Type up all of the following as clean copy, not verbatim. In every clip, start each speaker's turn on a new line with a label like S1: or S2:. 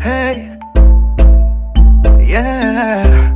S1: Hey, yeah.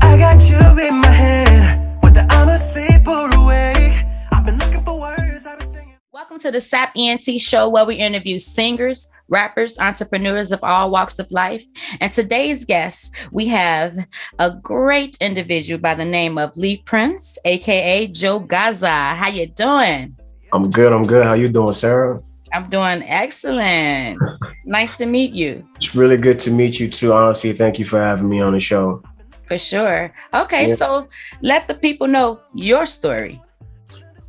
S1: I got you in my head, whether I'm asleep or awake. I've been looking for words, I've been singing.
S2: Welcome to the Sap Entertainment Show, where we interview singers, rappers, entrepreneurs of all walks of life. And today's guest, we have a great individual by the name of Lee Prince, aka Joe Gaza. How you doing?
S3: I'm good. How you doing, Sarah?
S2: I'm doing excellent. Nice to meet you.
S3: It's really good to meet you too. Honestly, thank you for having me on the show.
S2: For sure. Okay, So let the people know your story.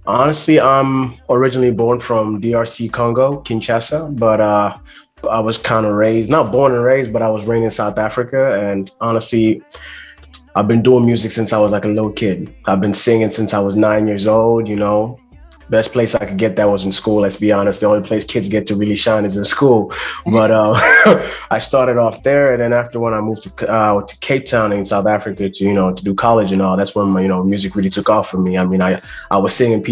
S3: Honestly, I'm originally born from DRC Congo, Kinshasa, but I was kind of raised, not born and raised, but I was raised in South Africa. And honestly, I've been doing music since I was like a little kid. I've been singing since I was 9 years old, you know. Best place I could get that was in school, let's be honest. The only place kids get to really shine is in school. But I started off there, and then after when I moved to Cape Town in South Africa to do college and all, that's when my music really took off for me. I mean, I was singing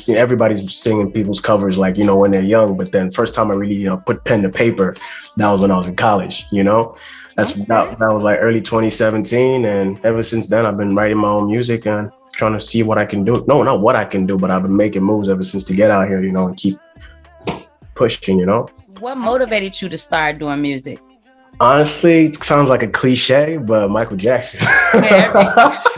S3: everybody's singing people's covers like when they're young, but then first time I really put pen to paper, that was when I was in college. That was like early 2017, and ever since then I've been writing my own music and trying to see what I can do. No, not what I can do, but I've been making moves ever since to get out here, and keep pushing,
S2: What motivated you to start doing music?
S3: Honestly, it sounds like a cliche, but Michael Jackson.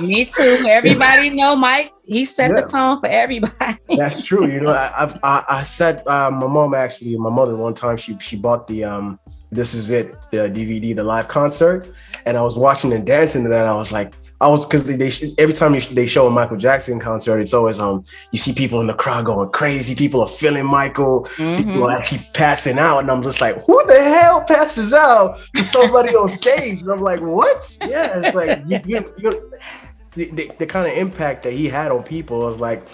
S2: Me too. Everybody know Mike. He set the tone for everybody.
S3: That's true. I said my mother one time, she bought the This Is It, the DVD, the live concert, and I was watching and dancing to that. Because every time they show a Michael Jackson concert, it's always you see people in the crowd going crazy. People are feeling Michael. People are actually passing out, and I'm just like, who the hell passes out to somebody on stage? And I'm like, what? Yeah, it's like the kind of impact that he had on people. I was like,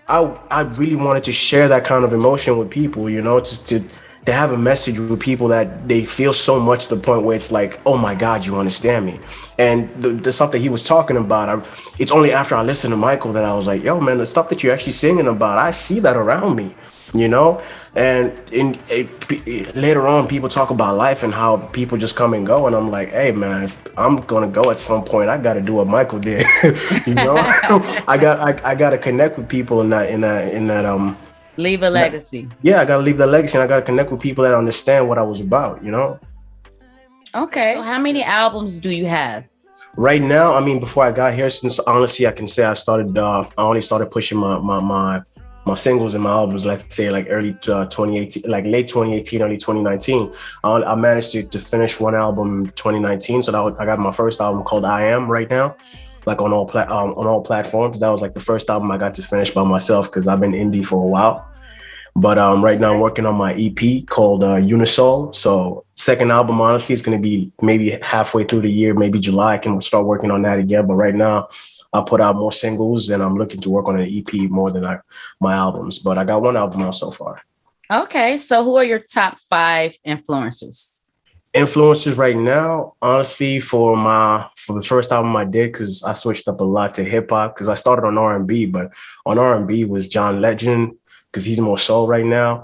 S3: I really wanted to share that kind of emotion with people. Just to have a message with people that they feel so much to the point where it's like, oh my God, you understand me. And the stuff that he was talking about, it's only after I listened to Michael that I was like, yo, man, the stuff that you're actually singing about, I see that around me, And later on, people talk about life and how people just come and go. And I'm like, hey, man, if I'm going to go at some point, I got to do what Michael did. I got to connect with people in that
S2: leave a legacy.
S3: Yeah, I got to leave that legacy, and I got to connect with people that understand what I was about,
S2: Okay. So how many albums do you have?
S3: Right now, I mean, before I got here, since honestly, I can say I only started pushing my singles and my albums, let's say like early 2018, like late 2018, early 2019. I managed to finish one album in 2019. So I got my first album called I Am right now, like on all platforms. That was like the first album I got to finish by myself because I've been indie for a while. But right now I'm working on my EP called Unisoul. So second album, honestly, is going to be maybe halfway through the year, maybe July. I can start working on that again. But right now I put out more singles, and I'm looking to work on an EP more than my albums. But I got one album out so far.
S2: Okay. So who are your top 5 influencers?
S3: Influencers right now, honestly, for the first album I did, because I switched up a lot to hip hop, because I started on R&B, but on R&B was John Legend, because he's more soul right now.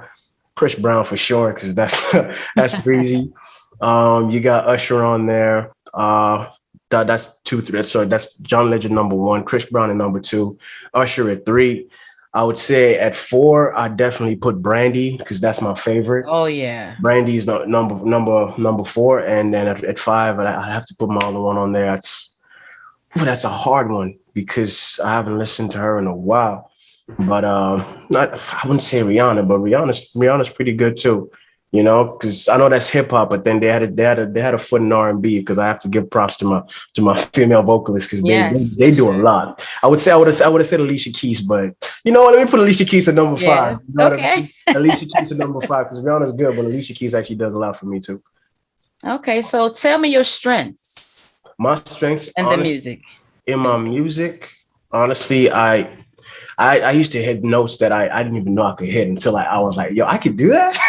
S3: Chris Brown for sure, because that's breezy. You got Usher on there. That's John Legend number 1, Chris Brown at number 2, Usher at 3. I would say at 4, I definitely put Brandy, because that's my favorite.
S2: Oh yeah,
S3: Brandy's number 4, and then at 5, I have to put my other one on there. That's a hard one because I haven't listened to her in a while. But I wouldn't say Rihanna, but Rihanna's pretty good too. Because I know that's hip hop, but then they had a foot in R&B, because I have to give props to my female vocalists, because they do a lot. I would have said Alicia Keys, but let me put Alicia Keys at number 5.
S2: Okay.
S3: Alicia Keys at number 5, because Rihanna's good, but Alicia Keys actually does a lot for me too.
S2: Okay, so tell me your strengths.
S3: My strengths
S2: and the music.
S3: In my music, honestly, I used to hit notes that I didn't even know I could hit until I was like, yo, I could do that.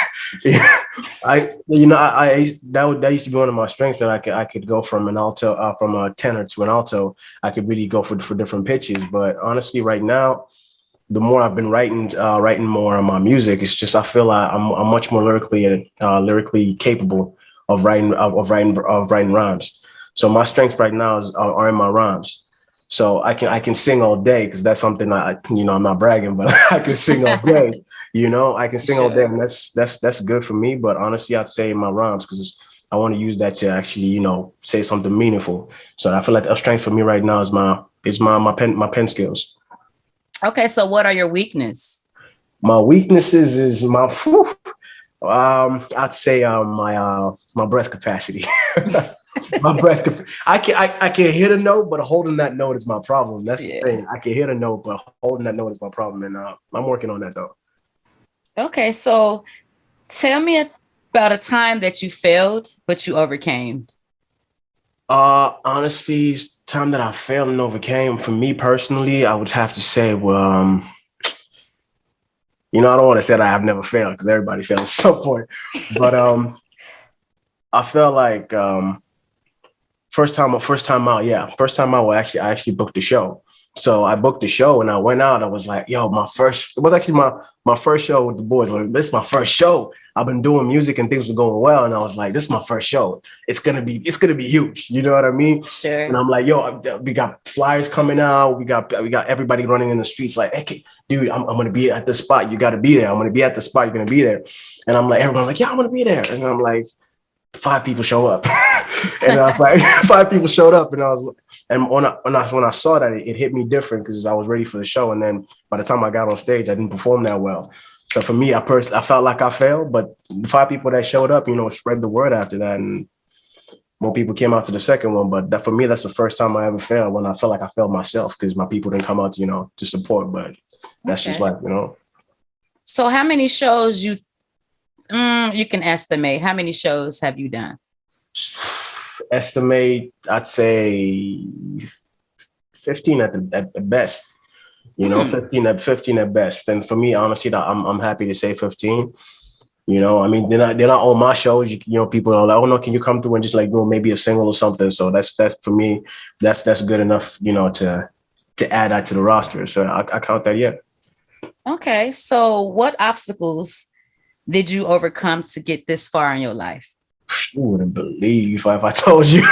S3: That used to be one of my strengths, that I could go from an alto, from a tenor to an alto. I could really go for different pitches. But honestly, right now, the more I've been writing more on my music, it's just I feel like I'm much more lyrically capable of writing rhymes. So my strengths right now are in my rhymes. So I can sing all day because that's something I'm not bragging, but I can sing all day. I can sing all day,
S2: Sure.
S3: and that's good for me. But honestly, I'd say my rhymes because I want to use that to actually say something meaningful. So I feel like a strength for me right now is my pen skills.
S2: Okay, so what are your weakness?
S3: My weaknesses is I'd say my breath capacity. I can hit a note, but holding that note is my problem. That's the
S2: Yeah.
S3: thing. I can hit a note, but holding that note is my problem, and I'm working on that though.
S2: Okay, so tell me about a time that you failed, but you overcame.
S3: Honestly, time that I failed and overcame for me personally, I would have to say, well, I don't want to say that I have never failed because everybody fails at some point, but I felt like first time out, I actually booked the show. So I booked the show and I went out. I was like, yo, it was actually my first show with the boys. Like, this is my first show. I've been doing music and things were going well. And I was like, this is my first show. It's gonna be huge. You know what I mean?
S2: Sure.
S3: And I'm like, yo, we got flyers coming out. We got everybody running in the streets like, hey, dude, I'm gonna be at this spot. You gotta be there. I'm gonna be at the spot. You're gonna be there. And I'm like, everyone's like, yeah, I'm gonna be there. And I'm like, 5 people show up. And I was like, 5 people showed up, and when I saw that, it hit me different because I was ready for the show. And then by the time I got on stage, I didn't perform that well. So for me, I felt like I failed, but the 5 people that showed up, spread the word after that, and more people came out to the second one. But for me, that's the first time I ever failed, when I felt like I failed myself because my people didn't come out to support. But that's just life.
S2: So how many shows you can estimate? How many shows have you done?
S3: Estimate, I'd say 15 at the best. 15 at best. And for me, honestly, I'm happy to say 15. I mean, they're not all my shows. People are like, oh no, can you come through and just like do maybe a single or something? So that's for me, that's good enough, to add that to the roster. So I count that, yeah.
S2: Okay, so what obstacles did you overcome to get this far in your life?
S3: You wouldn't believe if I told you.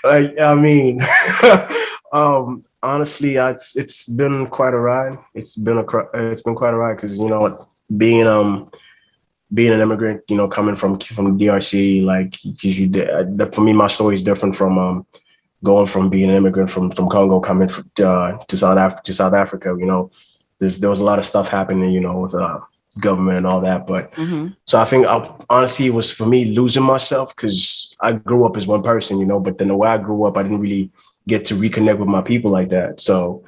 S3: Like, I mean, honestly, it's been quite a ride. It's been quite a ride because being being an immigrant, coming from DRC, like because for me, my story is different from going from being an immigrant from Congo coming to South Africa. There was a lot of stuff happening, with government and all that. But so I think honestly, it was for me losing myself because I grew up as one person, but then the way I grew up, I didn't really get to reconnect with my people like that. So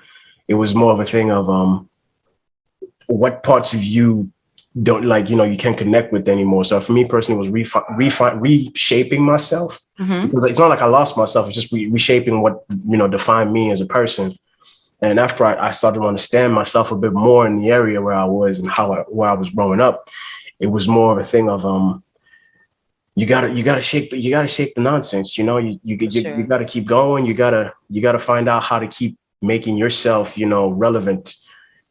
S3: it was more of a thing of what parts of you don't like, you can't connect with anymore. So for me personally, it was reshaping myself because it's not like I lost myself. It's just reshaping what, defined me as a person. And after I started to understand myself a bit more in the area where I was and where I was growing up, it was more of a thing of you gotta shake the nonsense. You gotta keep going. You gotta find out how to keep making yourself relevant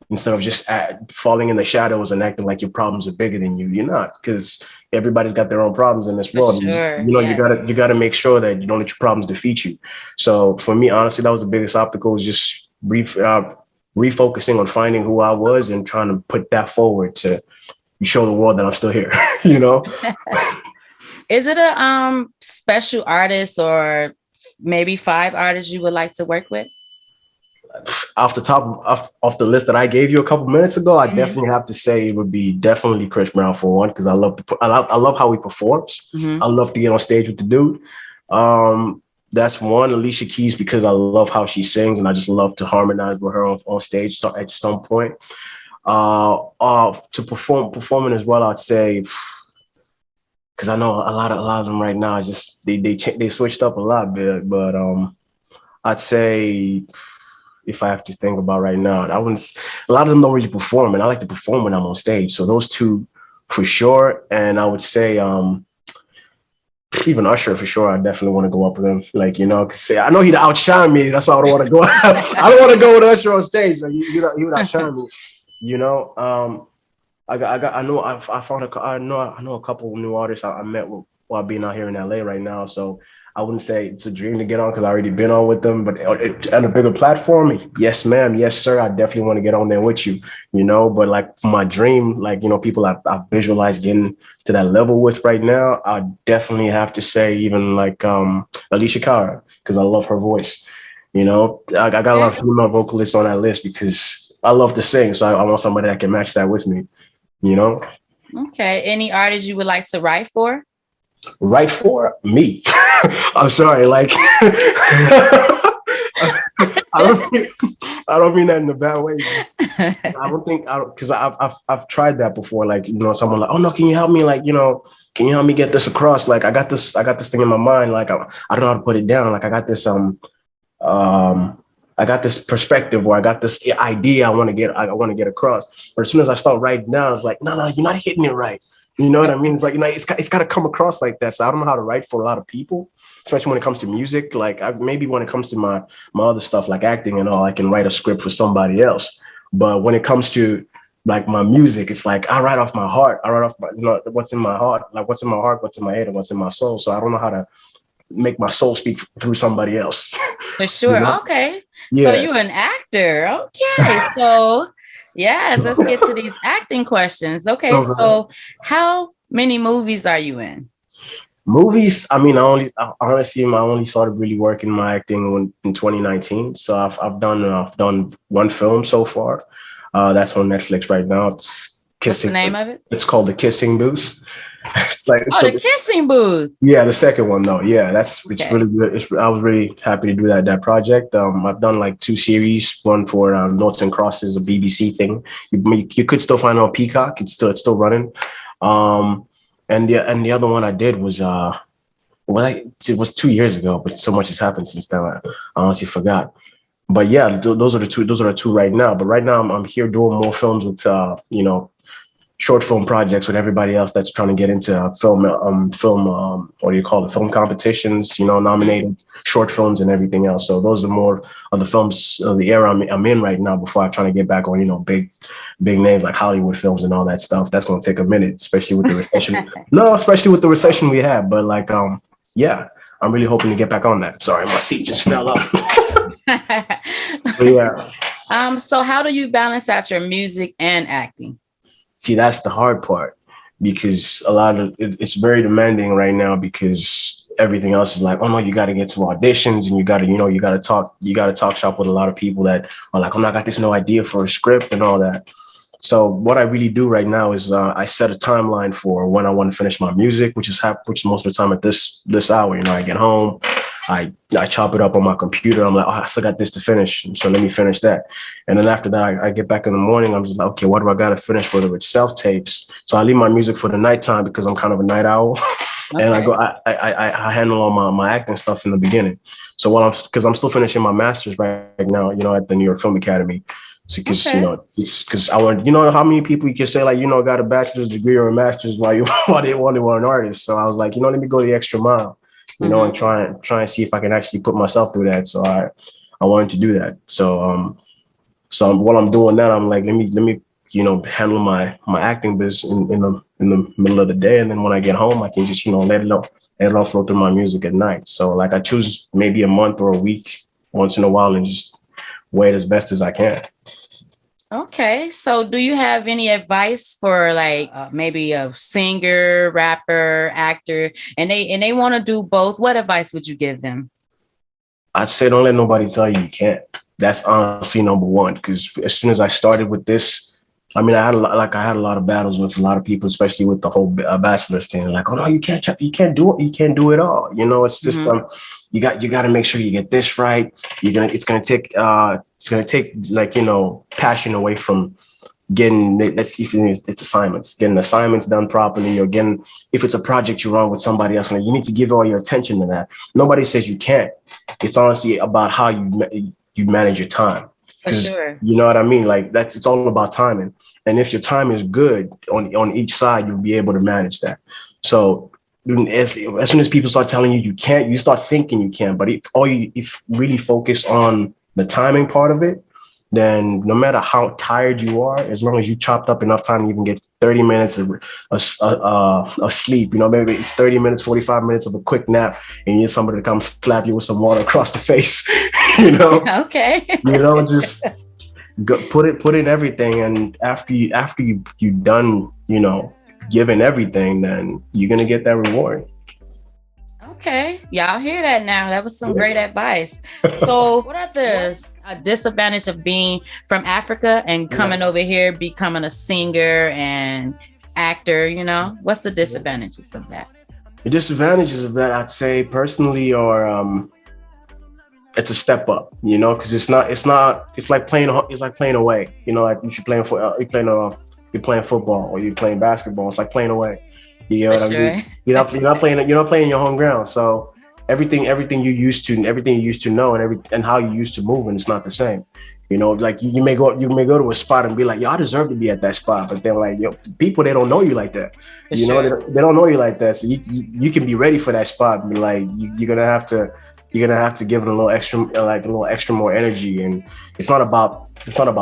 S3: instead of just falling in the shadows and acting like your problems are bigger than you. You're not, because everybody's got their own problems in this world.
S2: Sure,
S3: you gotta make sure that you don't let your problems defeat you. So for me, honestly, that was the biggest obstacle, was just refocusing on finding who I was and trying to put that forward to show the world that I'm still here.
S2: Is it a special artist or maybe 5 artists you would like to work with?
S3: Off the list that I gave you a couple minutes ago, I definitely have to say it would be definitely Chris Brown for one, because I love how he performs. I love to get on stage with the dude. That's one. Alicia Keys, because I love how she sings and I just love to harmonize with her on stage at some point. To performing as well, I'd say, because I know a lot of them right now, just they switched up a lot, but I'd say, if I have to think about right now, a lot of them don't really perform, and I like to perform when I'm on stage. So those two for sure. And I would say even Usher for sure. I definitely want to go up with him, because I know he'd outshine me. That's why I don't want to go. I don't want to go with Usher on stage. Like he would outshine me. You know, I know a couple of new artists I met while being out here in LA right now. So I wouldn't say it's a dream to get on because I already been on with them, but on a bigger platform, yes, ma'am, yes, sir. I definitely want to get on there with you, you know. But like for my dream, like, you know, people I visualize getting to that level with right now, I definitely have to say even like Alicia Cara, because I love her voice. You know, I got a lot of female vocalists on that list because I love to sing. So I want somebody that can match that with me, you know?
S2: Okay. Any artists you would like to write for?
S3: Write for me. I'm sorry, like I don't mean that in a bad way. I don't because I've tried that before. Like, you know, someone like, oh no, can you help me? Like, you know, can you help me get this across? Like, I got this thing in my mind. Like, I don't know how to put it down. Like, um I got this perspective or I got this idea I want to get across. But as soon as I start writing down, it's like, no, you're not hitting it right. You know what I mean? It's like, you know, it's got to come across like that. So I don't know how to write for a lot of people, especially when it comes to music. Like maybe when it comes to my other stuff like acting and all, I can write a script for somebody else. But when it comes to like my music, it's like I write off my heart. I write off you know, what's in my heart, like what's in my heart, what's in my head, and what's in my soul. So I don't know how to make my soul speak through somebody else.
S2: For sure.
S3: You know?
S2: Okay.
S3: Yeah.
S2: So you're an actor. Okay. So yes, let's get to these acting questions. Okay. So how many movies are you in?
S3: Movies, I mean, I only started really working my acting in 2019. So I've done one film so far. That's on Netflix right now. It's Kissing.
S2: What's the name of it?
S3: It's called The Kissing Booth. It's like
S2: The Kissing Booth.
S3: Yeah, the second one though. Yeah, it's
S2: Okay.
S3: really good. I was really happy to do that project. I've done like 2 series. One for Noughts and Crosses, a BBC thing. You could still find it on Peacock. It's still running. And the other one I did was it was 2 years ago, but so much has happened since then. I honestly forgot. But yeah, those are the two. Those are the two right now. But right now, I'm here doing more films with you know, short film projects with everybody else that's trying to get into film. What do you call it? Film competitions. You know, nominated short films and everything else. So those are more of the films of the era I'm in right now. Before I'm trying to get back on, you know, big names like Hollywood films and all that stuff. That's going to take a minute, especially with the recession. No, especially with the recession we had. But like, yeah, I'm really hoping to get back on that. Sorry, my seat just fell off. Yeah.
S2: So how do you balance out your music and acting?
S3: See, that's the hard part because it's very demanding right now because everything else is like, oh no, you got to get to auditions and you got to talk shop with a lot of people that are like, oh no, I got this no idea for a script and all that. So what I really do right now is I set a timeline for when I want to finish my music, which most of the time at this hour. You know, I get home, I chop it up on my computer. I'm like, oh, I still got this to finish, so let me finish that. And then after that, I get back in the morning. I'm just like, okay, what do I got to finish? Whether it's self tapes, so I leave my music for the nighttime because I'm kind of a night owl. Okay. And I handle all my acting stuff in the beginning. So because I'm still finishing my master's right now, you know, at the New York Film Academy. Because you know, it's because I want, you know, how many people you can say like, you know, got a bachelor's degree or a master's while they want to be an artist. So I was like, you know, let me go the extra mile, you know, and try and see if I can actually put myself through that. So I wanted to do that. So while I'm doing that, I'm like, let me you know, handle my acting business in the middle of the day, and then when I get home, I can just, you know, let it all flow through my music at night. So like I choose maybe a month or a week once in a while and just wait as best as I can.
S2: Okay. So do you have any advice for like maybe a singer, rapper, actor, and they want to do both? What advice would you give them?
S3: I'd say don't let nobody tell you can't. That's honestly number one. Because as soon as I started with this, I mean, I had a lot of battles with a lot of people, especially with the whole bachelor's thing. Like, oh no, you can't do it. You can't do it all. You know, it's just you got to make sure you get this right. It's gonna take like, you know, passion away from getting, let's see if it's assignments, getting assignments done properly, or getting, if it's a project you're on with somebody else, you need to give all your attention to that. Nobody says you can't. It's honestly about how you manage your time.
S2: For sure.
S3: You know what I mean? Like it's all about timing. And if your time is good on each side, you'll be able to manage that. So as soon as people start telling you can't, you start thinking you can. But if really focus on the timing part of it, then no matter how tired you are, as long as you chopped up enough time to even get 30 minutes of sleep, maybe it's 30 minutes, 45 minutes of a quick nap, and you need somebody to come slap you with some water across the face,
S2: Okay.
S3: just put in everything. And after you done, giving everything, then you're going to get that reward.
S2: Okay, y'all hear that now. That was some great advice. So what are the disadvantages of being from Africa and coming over here, becoming a singer and actor? What's the disadvantages of that?
S3: The disadvantages of that, I'd say personally, are it's a step up, because it's like playing away, like you should playing for you're playing football or you're playing basketball. It's like playing away. You know what I mean? You're not playing your home ground. So everything you used to know and how you used to move, and it's not the same. Like you may go to a spot and be like, yo, I deserve to be at that spot. But they're like, yo, people, they don't know you like that. They don't know you like that. So you can be ready for that spot and be like, you're gonna have to give it a little extra more energy. And it's not about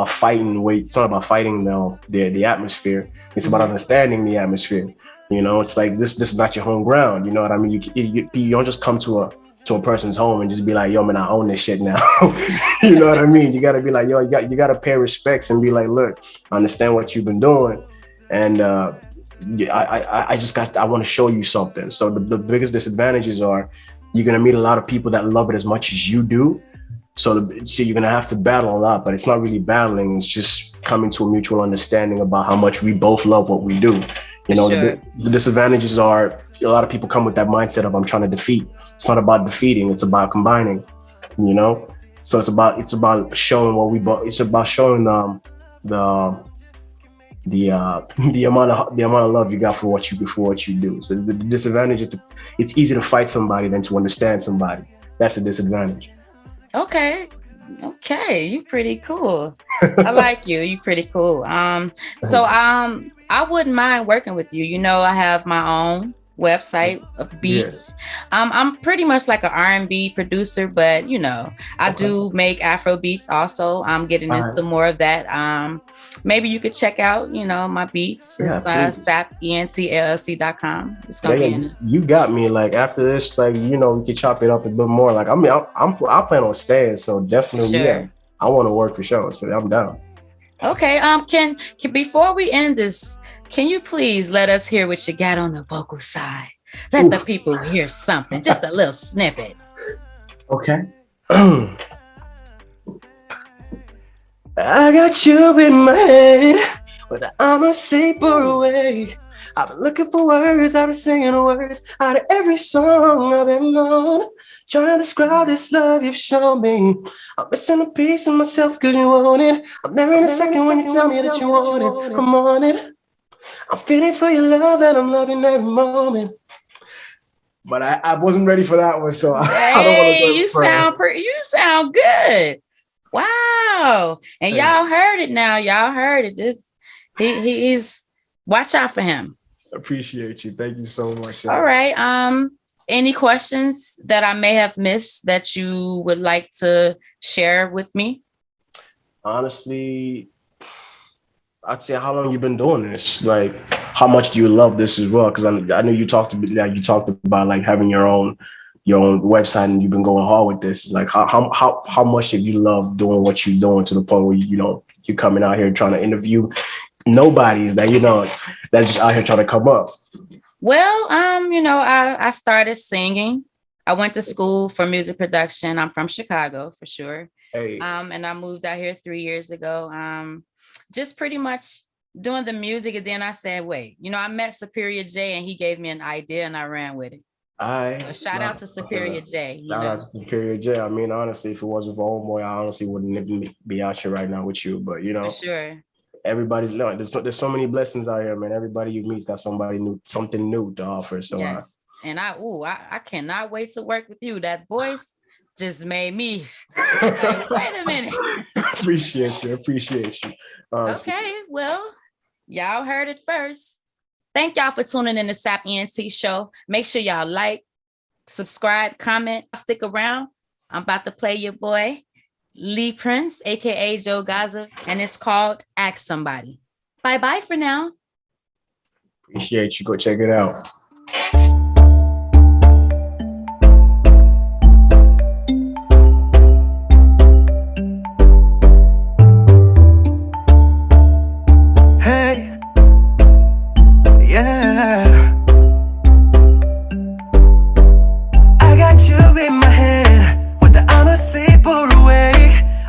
S3: fighting weight. It's not about fighting the atmosphere. It's about understanding the atmosphere. It's like this is not your home ground. You know what I mean? You don't just come to a person's home and just be like, yo, man, I own this shit now. You know what I mean? You got to be like, yo, you got to pay respects and be like, look, I understand what you've been doing, and I want to show you something. So the biggest disadvantages are you're gonna meet a lot of people that love it as much as you do. So you're gonna have to battle a lot, but it's not really battling. It's just coming to a mutual understanding about how much we both love what we do. The disadvantages are a lot of people come with that mindset of I'm trying to defeat. It's not about defeating, it's about combining, So it's about showing what we both, it's about showing the amount of love you got for what you do. So the disadvantage is it's easy to fight somebody than to understand somebody. That's the disadvantage.
S2: Okay, you pretty cool. I like you. You pretty cool. So I wouldn't mind working with you. I have my own website of beats. I'm pretty much like an R&B producer, but I do make Afro beats also. I'm getting into more of that. Maybe you could check out, my beats. It's sapentllc.com. It's gonna be
S3: you got me. Like after this, like we can chop it up a bit more. Like I plan on staying, so definitely I want to work for sure. So I'm down.
S2: Okay. Can before we end this, can you please let us hear what you got on the vocal side? Let the people hear something, just a little snippet.
S3: Okay. I got you in my head, whether I'm asleep or awake. I've been looking for words, I've been singing words out of every song I've been on. Trying to describe this love you've shown me. I'm missing a piece of myself cause you want it. I'm there in a second when you tell me that you want it. I'm on it. I'm feeling for your love and I'm loving every moment. But I wasn't ready for that one, so I don't want to.
S2: You sound good. Wow. And y'all heard it now. Y'all heard it. He's watch out for him.
S3: Appreciate you. Thank you so much. Sarah.
S2: All right. Any questions that I may have missed that you would like to share with me?
S3: Honestly, I'd say how long you've been doing this. Like, how much do you love this as well? Because I know you talked about like having your own website and you've been going hard with this. Like how much have you loved doing what you're doing to the point where you're coming out here trying to interview nobodies that that's just out here trying to come up?
S2: Well, I started singing. I went to school for music production. I'm from Chicago for sure.
S3: Hey.
S2: And I moved out here 3 years ago. Just pretty much doing the music. And then I said, wait, I met Superiorjay and he gave me an idea and I ran with it. So shout out to Superiorjay.
S3: Shout out to Superiorjay. I mean, honestly, if it wasn't for Homeboy, I honestly wouldn't even be out here right now with you. But
S2: for sure.
S3: Everybody's there's so many blessings out here, man. Everybody you meet got something new to offer. So
S2: yes. And I cannot wait to work with you. That voice just made me like, wait a minute.
S3: Appreciate you.
S2: Okay, well, y'all heard it first. Thank y'all for tuning in to Sap ENT Show. Make sure y'all like, subscribe, comment, stick around. I'm about to play your boy. Lee Prince, aka Joe Gaza, and it's called Ask Somebody. Bye-bye for now.
S3: Appreciate you. Go check it out.
S1: Hey, yeah. I got you in my head, whether I'm asleep or awake.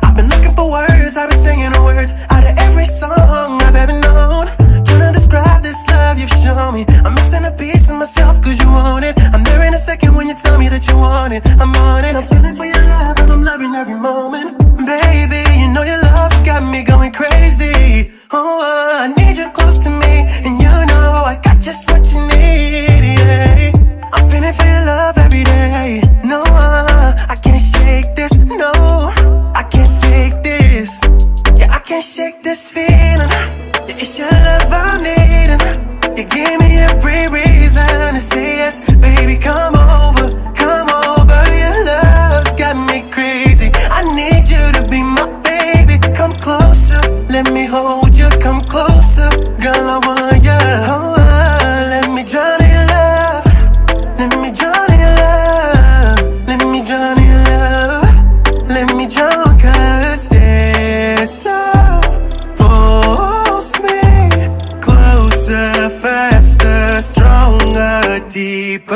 S1: I've been looking for words, I've been singing the words out of every song I've ever known. Trying to describe this love you've shown me. I'm missing a piece of myself cause you want it. I'm there in a second when you tell me that you want it. I'm on it, I'm feeling for your love and I'm loving every moment. Baby, you know your love's got me going crazy. Oh, I need you close to me, and you know I got just what you need, yeah. I'm feeling for your love every day. No, I can't shake this, no, I can't fake this. Yeah, I can't shake this feeling. Yeah, it's your love I'm needing. You give me every reason to say yes, baby, come over, come over. Your love's got me crazy. I need you to be my baby. Come closer, let me hold you. Come closer, girl, I want you. Oh, let me drown in your love. Let me drown in your love. Let me drown in your love. Let me drown, cause this love pulls me closer, faster, stronger, deeper.